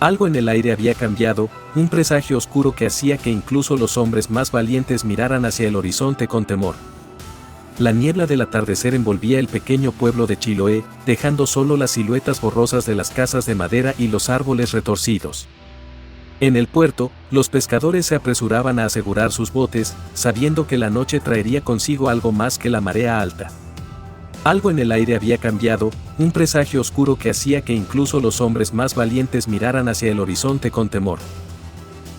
Algo en el aire había cambiado, un presagio oscuro que hacía que incluso los hombres más valientes miraran hacia el horizonte con temor. La niebla del atardecer envolvía el pequeño pueblo de Chiloé, dejando solo las siluetas borrosas de las casas de madera y los árboles retorcidos. En el puerto, los pescadores se apresuraban a asegurar sus botes, sabiendo que la noche traería consigo algo más que la marea alta. Algo en el aire había cambiado, un presagio oscuro que hacía que incluso los hombres más valientes miraran hacia el horizonte con temor.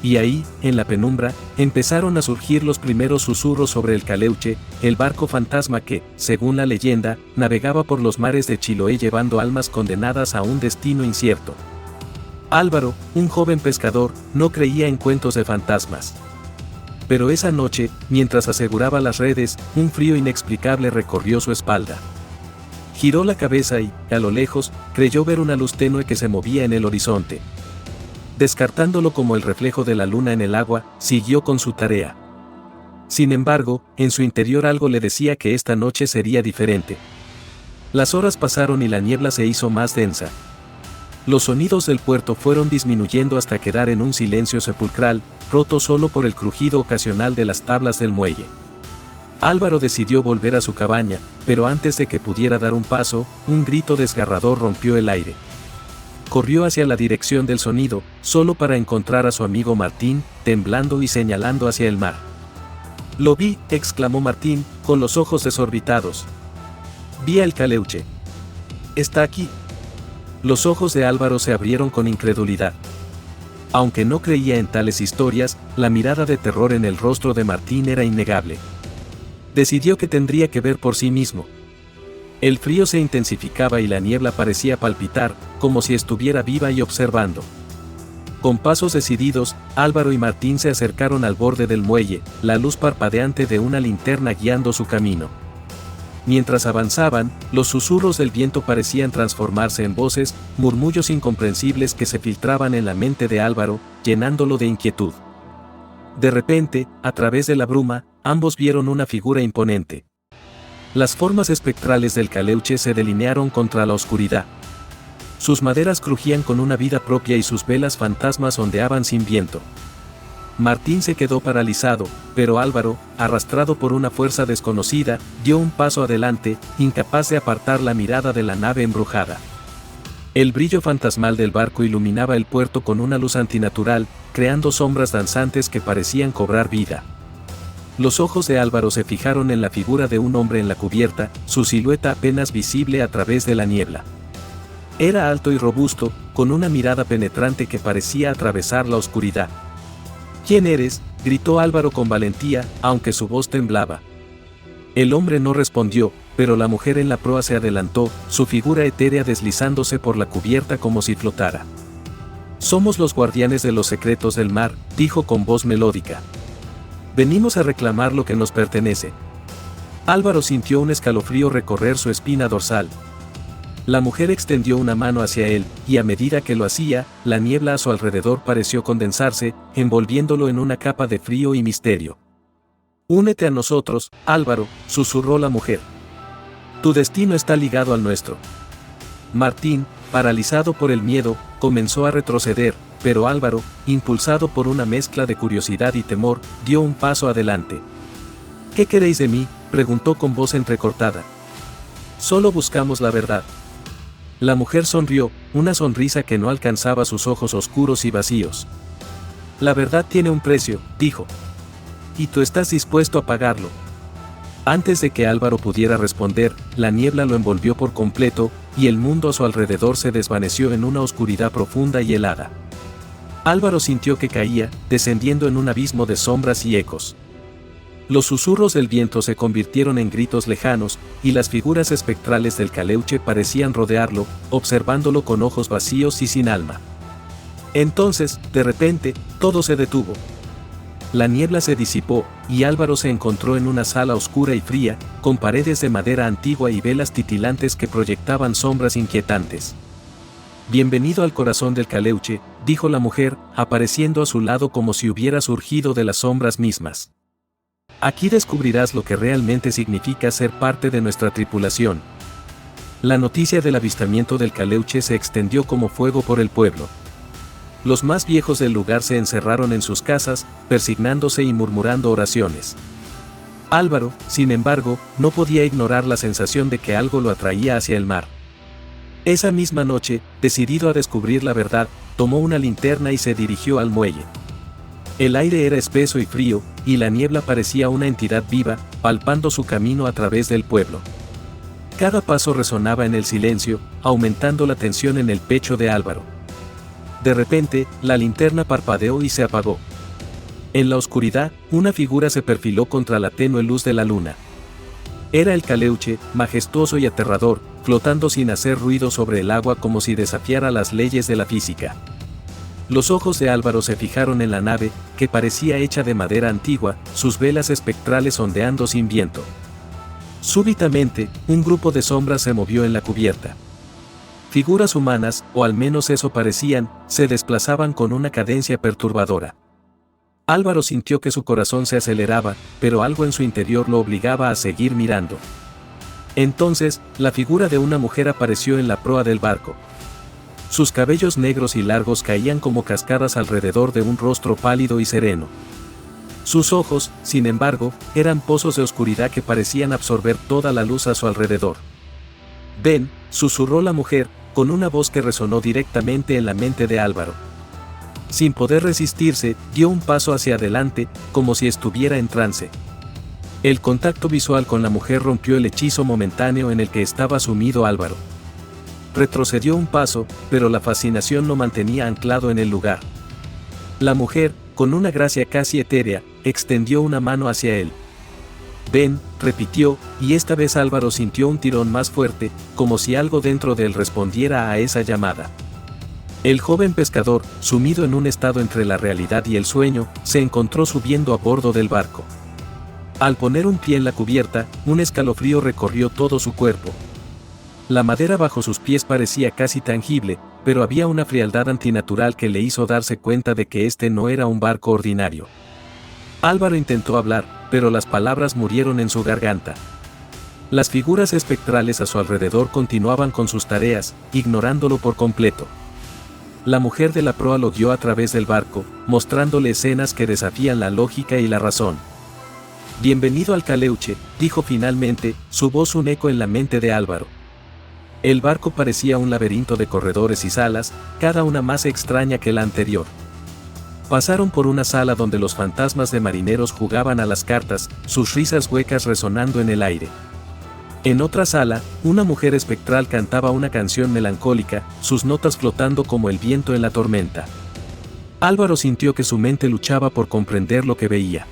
Y ahí, en la penumbra, empezaron a surgir los primeros susurros sobre el Caleuche, el barco fantasma que, según la leyenda, navegaba por los mares de Chiloé llevando almas condenadas a un destino incierto. Álvaro, un joven pescador, no creía en cuentos de fantasmas. Pero esa noche, mientras aseguraba las redes, un frío inexplicable recorrió su espalda. Giró la cabeza y, a lo lejos, creyó ver una luz tenue que se movía en el horizonte. Descartándolo como el reflejo de la luna en el agua, siguió con su tarea. Sin embargo, en su interior algo le decía que esta noche sería diferente. Las horas pasaron y la niebla se hizo más densa. Los sonidos del puerto fueron disminuyendo hasta quedar en un silencio sepulcral, roto solo por el crujido ocasional de las tablas del muelle. Álvaro decidió volver a su cabaña, pero antes de que pudiera dar un paso, un grito desgarrador rompió el aire. Corrió hacia la dirección del sonido, solo para encontrar a su amigo Martín, temblando y señalando hacia el mar. «Lo vi», exclamó Martín, con los ojos desorbitados. «Vi al Caleuche. Está aquí». Los ojos de Álvaro se abrieron con incredulidad. Aunque no creía en tales historias, la mirada de terror en el rostro de Martín era innegable. Decidió que tendría que ver por sí mismo. El frío se intensificaba y la niebla parecía palpitar, como si estuviera viva y observando. Con pasos decididos, Álvaro y Martín se acercaron al borde del muelle, la luz parpadeante de una linterna guiando su camino. Mientras avanzaban, los susurros del viento parecían transformarse en voces, murmullos incomprensibles que se filtraban en la mente de Álvaro, llenándolo de inquietud. De repente, a través de la bruma, ambos vieron una figura imponente. Las formas espectrales del Caleuche se delinearon contra la oscuridad. Sus maderas crujían con una vida propia y sus velas fantasmas ondeaban sin viento. Martín se quedó paralizado, pero Álvaro, arrastrado por una fuerza desconocida, dio un paso adelante, incapaz de apartar la mirada de la nave embrujada. El brillo fantasmal del barco iluminaba el puerto con una luz antinatural, creando sombras danzantes que parecían cobrar vida. Los ojos de Álvaro se fijaron en la figura de un hombre en la cubierta, su silueta apenas visible a través de la niebla. Era alto y robusto, con una mirada penetrante que parecía atravesar la oscuridad. «¿Quién eres?», gritó Álvaro con valentía, aunque su voz temblaba. El hombre no respondió, pero la mujer en la proa se adelantó, su figura etérea deslizándose por la cubierta como si flotara. «Somos los guardianes de los secretos del mar», dijo con voz melódica. «Venimos a reclamar lo que nos pertenece». Álvaro sintió un escalofrío recorrer su espina dorsal. La mujer extendió una mano hacia él, y a medida que lo hacía, la niebla a su alrededor pareció condensarse, envolviéndolo en una capa de frío y misterio. «Únete a nosotros, Álvaro», susurró la mujer. «Tu destino está ligado al nuestro». Martín, paralizado por el miedo, comenzó a retroceder, pero Álvaro, impulsado por una mezcla de curiosidad y temor, dio un paso adelante. «¿Qué queréis de mí?», preguntó con voz entrecortada. «Solo buscamos la verdad». La mujer sonrió, una sonrisa que no alcanzaba sus ojos oscuros y vacíos. «La verdad tiene un precio», dijo. «Y tú estás dispuesto a pagarlo». Antes de que Álvaro pudiera responder, la niebla lo envolvió por completo, y el mundo a su alrededor se desvaneció en una oscuridad profunda y helada. Álvaro sintió que caía, descendiendo en un abismo de sombras y ecos. Los susurros del viento se convirtieron en gritos lejanos, y las figuras espectrales del Caleuche parecían rodearlo, observándolo con ojos vacíos y sin alma. Entonces, de repente, todo se detuvo. La niebla se disipó, y Álvaro se encontró en una sala oscura y fría, con paredes de madera antigua y velas titilantes que proyectaban sombras inquietantes. «Bienvenido al corazón del Caleuche», dijo la mujer, apareciendo a su lado como si hubiera surgido de las sombras mismas. «Aquí descubrirás lo que realmente significa ser parte de nuestra tripulación». La noticia del avistamiento del Caleuche se extendió como fuego por el pueblo. Los más viejos del lugar se encerraron en sus casas, persignándose y murmurando oraciones. Álvaro, sin embargo, no podía ignorar la sensación de que algo lo atraía hacia el mar. Esa misma noche, decidido a descubrir la verdad, tomó una linterna y se dirigió al muelle. El aire era espeso y frío, y la niebla parecía una entidad viva, palpando su camino a través del pueblo. Cada paso resonaba en el silencio, aumentando la tensión en el pecho de Álvaro. De repente, la linterna parpadeó y se apagó. En la oscuridad, una figura se perfiló contra la tenue luz de la luna. Era el Caleuche, majestuoso y aterrador, flotando sin hacer ruido sobre el agua como si desafiara las leyes de la física. Los ojos de Álvaro se fijaron en la nave, que parecía hecha de madera antigua, sus velas espectrales ondeando sin viento. Súbitamente, un grupo de sombras se movió en la cubierta. Figuras humanas, o al menos eso parecían, se desplazaban con una cadencia perturbadora. Álvaro sintió que su corazón se aceleraba, pero algo en su interior lo obligaba a seguir mirando. Entonces, la figura de una mujer apareció en la proa del barco. Sus cabellos negros y largos caían como cascadas alrededor de un rostro pálido y sereno. Sus ojos, sin embargo, eran pozos de oscuridad que parecían absorber toda la luz a su alrededor. «Ven», susurró la mujer, con una voz que resonó directamente en la mente de Álvaro. Sin poder resistirse, dio un paso hacia adelante, como si estuviera en trance. El contacto visual con la mujer rompió el hechizo momentáneo en el que estaba sumido Álvaro. Retrocedió un paso, pero la fascinación lo mantenía anclado en el lugar. La mujer, con una gracia casi etérea, extendió una mano hacia él. «Ven», repitió, y esta vez Álvaro sintió un tirón más fuerte, como si algo dentro de él respondiera a esa llamada. El joven pescador, sumido en un estado entre la realidad y el sueño, se encontró subiendo a bordo del barco. Al poner un pie en la cubierta, un escalofrío recorrió todo su cuerpo. La madera bajo sus pies parecía casi tangible, pero había una frialdad antinatural que le hizo darse cuenta de que este no era un barco ordinario. Álvaro intentó hablar, pero las palabras murieron en su garganta. Las figuras espectrales a su alrededor continuaban con sus tareas, ignorándolo por completo. La mujer de la proa lo guió a través del barco, mostrándole escenas que desafían la lógica y la razón. «Bienvenido al Caleuche», dijo finalmente, su voz un eco en la mente de Álvaro. El barco parecía un laberinto de corredores y salas, cada una más extraña que la anterior. Pasaron por una sala donde los fantasmas de marineros jugaban a las cartas, sus risas huecas resonando en el aire. En otra sala, una mujer espectral cantaba una canción melancólica, sus notas flotando como el viento en la tormenta. Álvaro sintió que su mente luchaba por comprender lo que veía.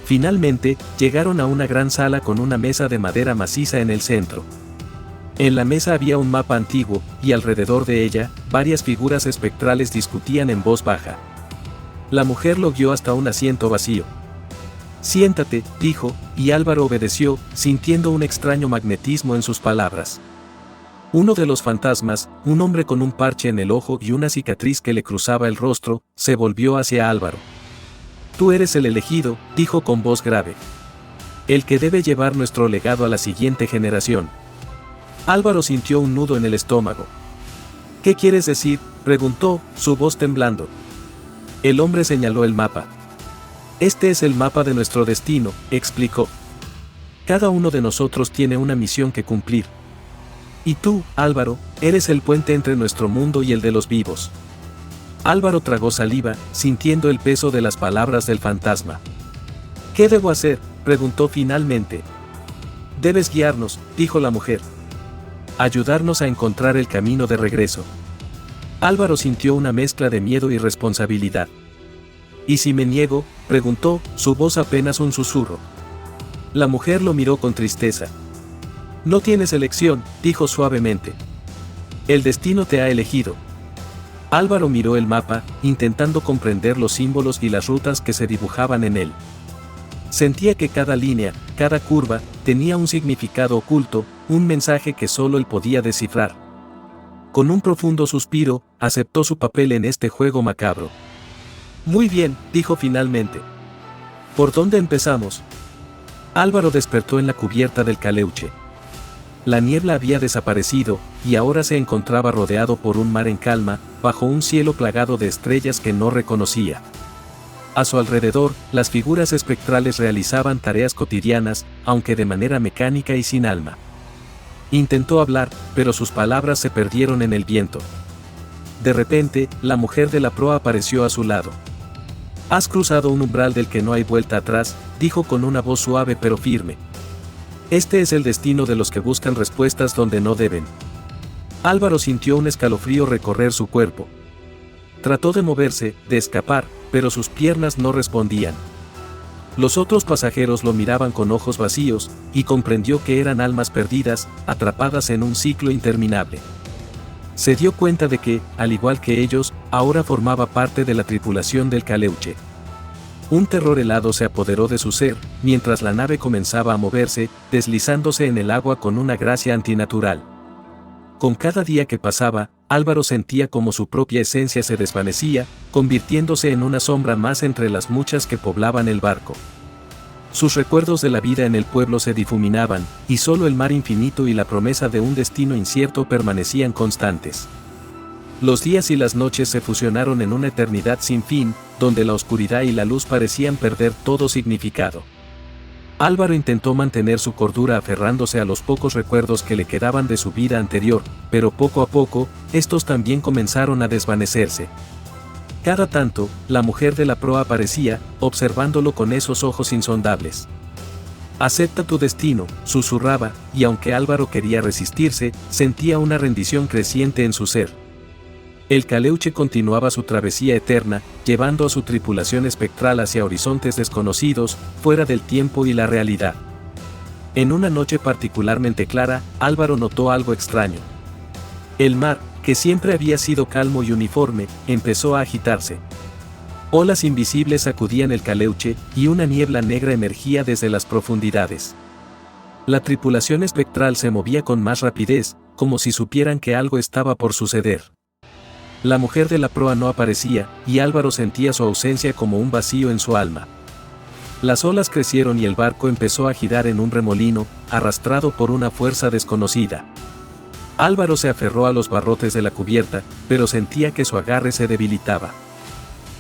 Finalmente, llegaron a una gran sala con una mesa de madera maciza en el centro. En la mesa había un mapa antiguo, y alrededor de ella, varias figuras espectrales discutían en voz baja. La mujer lo guió hasta un asiento vacío. «Siéntate», dijo, y Álvaro obedeció, sintiendo un extraño magnetismo en sus palabras. Uno de los fantasmas, un hombre con un parche en el ojo y una cicatriz que le cruzaba el rostro, se volvió hacia Álvaro. «Tú eres el elegido», dijo con voz grave. «El que debe llevar nuestro legado a la siguiente generación». Álvaro sintió un nudo en el estómago. «¿Qué quieres decir?», preguntó, su voz temblando. El hombre señaló el mapa. «Este es el mapa de nuestro destino», explicó. «Cada uno de nosotros tiene una misión que cumplir. Y tú, Álvaro, eres el puente entre nuestro mundo y el de los vivos». Álvaro tragó saliva, sintiendo el peso de las palabras del fantasma. «¿Qué debo hacer?», preguntó finalmente. «Debes guiarnos», dijo la mujer. «Ayudarnos a encontrar el camino de regreso». Álvaro sintió una mezcla de miedo y responsabilidad. «¿Y si me niego?», preguntó, su voz apenas un susurro. La mujer lo miró con tristeza. «No tienes elección», dijo suavemente. «El destino te ha elegido». Álvaro miró el mapa, intentando comprender los símbolos y las rutas que se dibujaban en él. Sentía que cada línea, cada curva, tenía un significado oculto, un mensaje que solo él podía descifrar. Con un profundo suspiro, aceptó su papel en este juego macabro. «Muy bien», dijo finalmente. «¿Por dónde empezamos?». Álvaro despertó en la cubierta del Caleuche. La niebla había desaparecido, y ahora se encontraba rodeado por un mar en calma, bajo un cielo plagado de estrellas que no reconocía. A su alrededor, las figuras espectrales realizaban tareas cotidianas, aunque de manera mecánica y sin alma. Intentó hablar, pero sus palabras se perdieron en el viento. De repente, la mujer de la proa apareció a su lado. «Has cruzado un umbral del que no hay vuelta atrás», dijo con una voz suave pero firme. «Este es el destino de los que buscan respuestas donde no deben». Álvaro sintió un escalofrío recorrer su cuerpo. Trató de moverse, de escapar, pero sus piernas no respondían. Los otros pasajeros lo miraban con ojos vacíos, y comprendió que eran almas perdidas, atrapadas en un ciclo interminable. Se dio cuenta de que, al igual que ellos, ahora formaba parte de la tripulación del Caleuche. Un terror helado se apoderó de su ser, mientras la nave comenzaba a moverse, deslizándose en el agua con una gracia antinatural. Con cada día que pasaba, Álvaro sentía como su propia esencia se desvanecía, convirtiéndose en una sombra más entre las muchas que poblaban el barco. Sus recuerdos de la vida en el pueblo se difuminaban, y solo el mar infinito y la promesa de un destino incierto permanecían constantes. Los días y las noches se fusionaron en una eternidad sin fin, donde la oscuridad y la luz parecían perder todo significado. Álvaro intentó mantener su cordura aferrándose a los pocos recuerdos que le quedaban de su vida anterior, pero poco a poco, estos también comenzaron a desvanecerse. Cada tanto, la mujer de la proa aparecía, observándolo con esos ojos insondables. «Acepta tu destino», susurraba, y aunque Álvaro quería resistirse, sentía una rendición creciente en su ser. El Caleuche continuaba su travesía eterna, llevando a su tripulación espectral hacia horizontes desconocidos, fuera del tiempo y la realidad. En una noche particularmente clara, Álvaro notó algo extraño. El mar, que siempre había sido calmo y uniforme, empezó a agitarse. Olas invisibles sacudían el Caleuche, y una niebla negra emergía desde las profundidades. La tripulación espectral se movía con más rapidez, como si supieran que algo estaba por suceder. La mujer de la proa no aparecía, y Álvaro sentía su ausencia como un vacío en su alma. Las olas crecieron y el barco empezó a girar en un remolino, arrastrado por una fuerza desconocida. Álvaro se aferró a los barrotes de la cubierta, pero sentía que su agarre se debilitaba.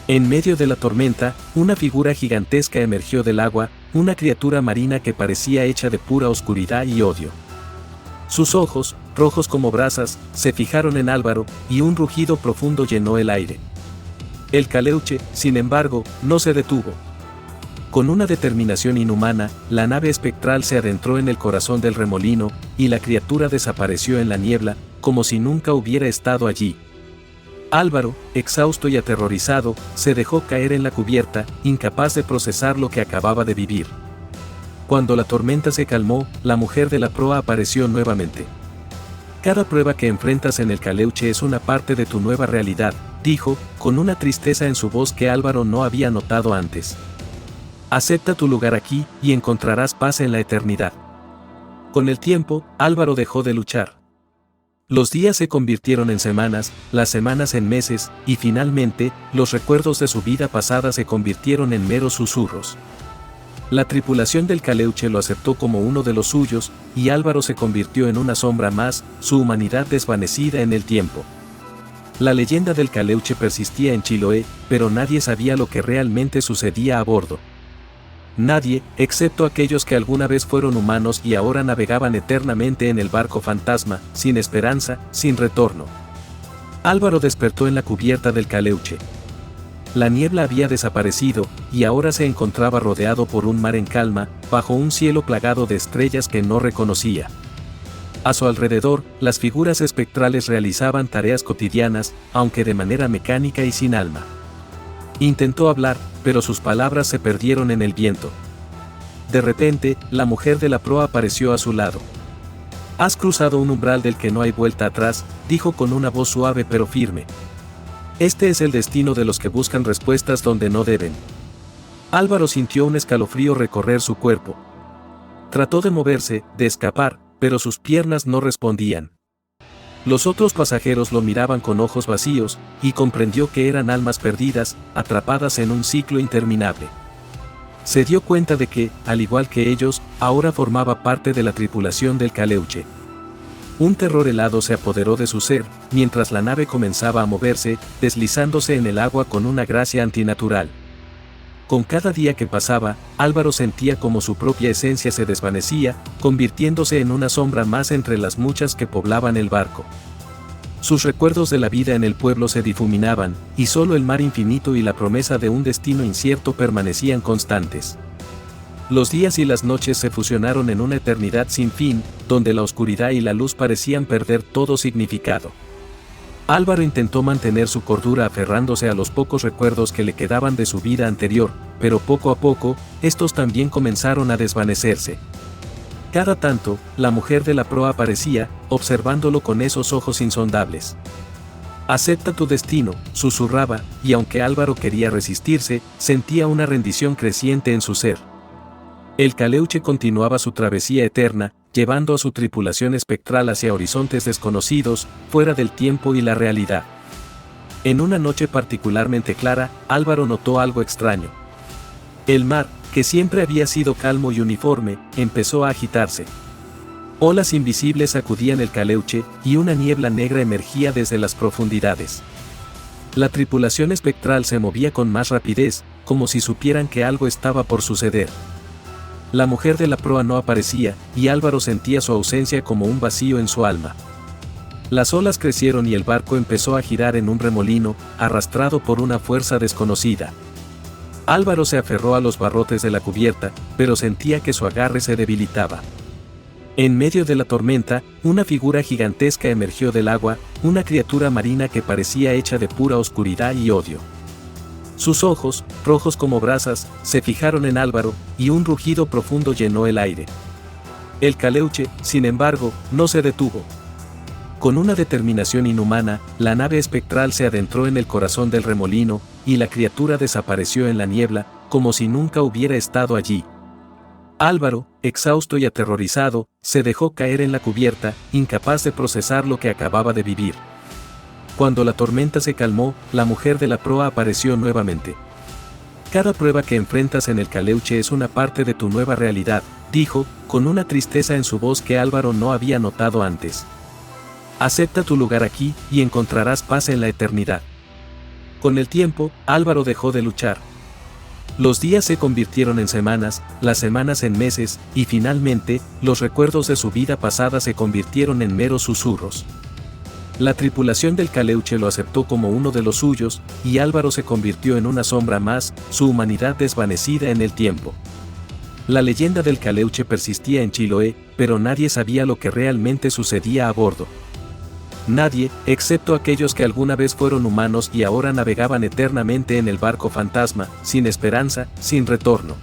En medio de la tormenta, una figura gigantesca emergió del agua, una criatura marina que parecía hecha de pura oscuridad y odio. Sus ojos, rojos como brasas, se fijaron en Álvaro, y un rugido profundo llenó el aire. El Caleuche, sin embargo, no se detuvo. Con una determinación inhumana, la nave espectral se adentró en el corazón del remolino, y la criatura desapareció en la niebla, como si nunca hubiera estado allí. Álvaro, exhausto y aterrorizado, se dejó caer en la cubierta, incapaz de procesar lo que acababa de vivir. Cuando la tormenta se calmó, la mujer de la proa apareció nuevamente. «Cada prueba que enfrentas en el Caleuche es una parte de tu nueva realidad», dijo, con una tristeza en su voz que Álvaro no había notado antes. «Acepta tu lugar aquí, y encontrarás paz en la eternidad». Con el tiempo, Álvaro dejó de luchar. Los días se convirtieron en semanas, las semanas en meses, y finalmente, los recuerdos de su vida pasada se convirtieron en meros susurros. La tripulación del Caleuche lo aceptó como uno de los suyos, y Álvaro se convirtió en una sombra más, su humanidad desvanecida en el tiempo. La leyenda del Caleuche persistía en Chiloé, pero nadie sabía lo que realmente sucedía a bordo. Nadie, excepto aquellos que alguna vez fueron humanos y ahora navegaban eternamente en el barco fantasma, sin esperanza, sin retorno. Álvaro despertó en la cubierta del Caleuche. La niebla había desaparecido, y ahora se encontraba rodeado por un mar en calma, bajo un cielo plagado de estrellas que no reconocía. A su alrededor, las figuras espectrales realizaban tareas cotidianas, aunque de manera mecánica y sin alma. Intentó hablar, pero sus palabras se perdieron en el viento. De repente, la mujer de la proa apareció a su lado. «Has cruzado un umbral del que no hay vuelta atrás», dijo con una voz suave pero firme. «Este es el destino de los que buscan respuestas donde no deben». Álvaro sintió un escalofrío recorrer su cuerpo. Trató de moverse, de escapar, pero sus piernas no respondían. Los otros pasajeros lo miraban con ojos vacíos, y comprendió que eran almas perdidas, atrapadas en un ciclo interminable. Se dio cuenta de que, al igual que ellos, ahora formaba parte de la tripulación del Caleuche. Un terror helado se apoderó de su ser, mientras la nave comenzaba a moverse, deslizándose en el agua con una gracia antinatural. Con cada día que pasaba, Álvaro sentía como su propia esencia se desvanecía, convirtiéndose en una sombra más entre las muchas que poblaban el barco. Sus recuerdos de la vida en el pueblo se difuminaban, y solo el mar infinito y la promesa de un destino incierto permanecían constantes. Los días y las noches se fusionaron en una eternidad sin fin, donde la oscuridad y la luz parecían perder todo significado. Álvaro intentó mantener su cordura aferrándose a los pocos recuerdos que le quedaban de su vida anterior, pero poco a poco, estos también comenzaron a desvanecerse. Cada tanto, la mujer de la proa aparecía, observándolo con esos ojos insondables. «Acepta tu destino», susurraba, y aunque Álvaro quería resistirse, sentía una rendición creciente en su ser. El Caleuche continuaba su travesía eterna, llevando a su tripulación espectral hacia horizontes desconocidos, fuera del tiempo y la realidad. En una noche particularmente clara, Álvaro notó algo extraño. El mar, que siempre había sido calmo y uniforme, empezó a agitarse. Olas invisibles sacudían el Caleuche, y una niebla negra emergía desde las profundidades. La tripulación espectral se movía con más rapidez, como si supieran que algo estaba por suceder. La mujer de la proa no aparecía, y Álvaro sentía su ausencia como un vacío en su alma. Las olas crecieron y el barco empezó a girar en un remolino, arrastrado por una fuerza desconocida. Álvaro se aferró a los barrotes de la cubierta, pero sentía que su agarre se debilitaba. En medio de la tormenta, una figura gigantesca emergió del agua, una criatura marina que parecía hecha de pura oscuridad y odio. Sus ojos, rojos como brasas, se fijaron en Álvaro, y un rugido profundo llenó el aire. El Caleuche, sin embargo, no se detuvo. Con una determinación inhumana, la nave espectral se adentró en el corazón del remolino, y la criatura desapareció en la niebla, como si nunca hubiera estado allí. Álvaro, exhausto y aterrorizado, se dejó caer en la cubierta, incapaz de procesar lo que acababa de vivir. Cuando la tormenta se calmó, la mujer de la proa apareció nuevamente. «Cada prueba que enfrentas en el Caleuche es una parte de tu nueva realidad», dijo, con una tristeza en su voz que Álvaro no había notado antes. «Acepta tu lugar aquí, y encontrarás paz en la eternidad». Con el tiempo, Álvaro dejó de luchar. Los días se convirtieron en semanas, las semanas en meses, y finalmente, los recuerdos de su vida pasada se convirtieron en meros susurros. La tripulación del Caleuche lo aceptó como uno de los suyos, y Álvaro se convirtió en una sombra más, su humanidad desvanecida en el tiempo. La leyenda del Caleuche persistía en Chiloé, pero nadie sabía lo que realmente sucedía a bordo. Nadie, excepto aquellos que alguna vez fueron humanos y ahora navegaban eternamente en el barco fantasma, sin esperanza, sin retorno.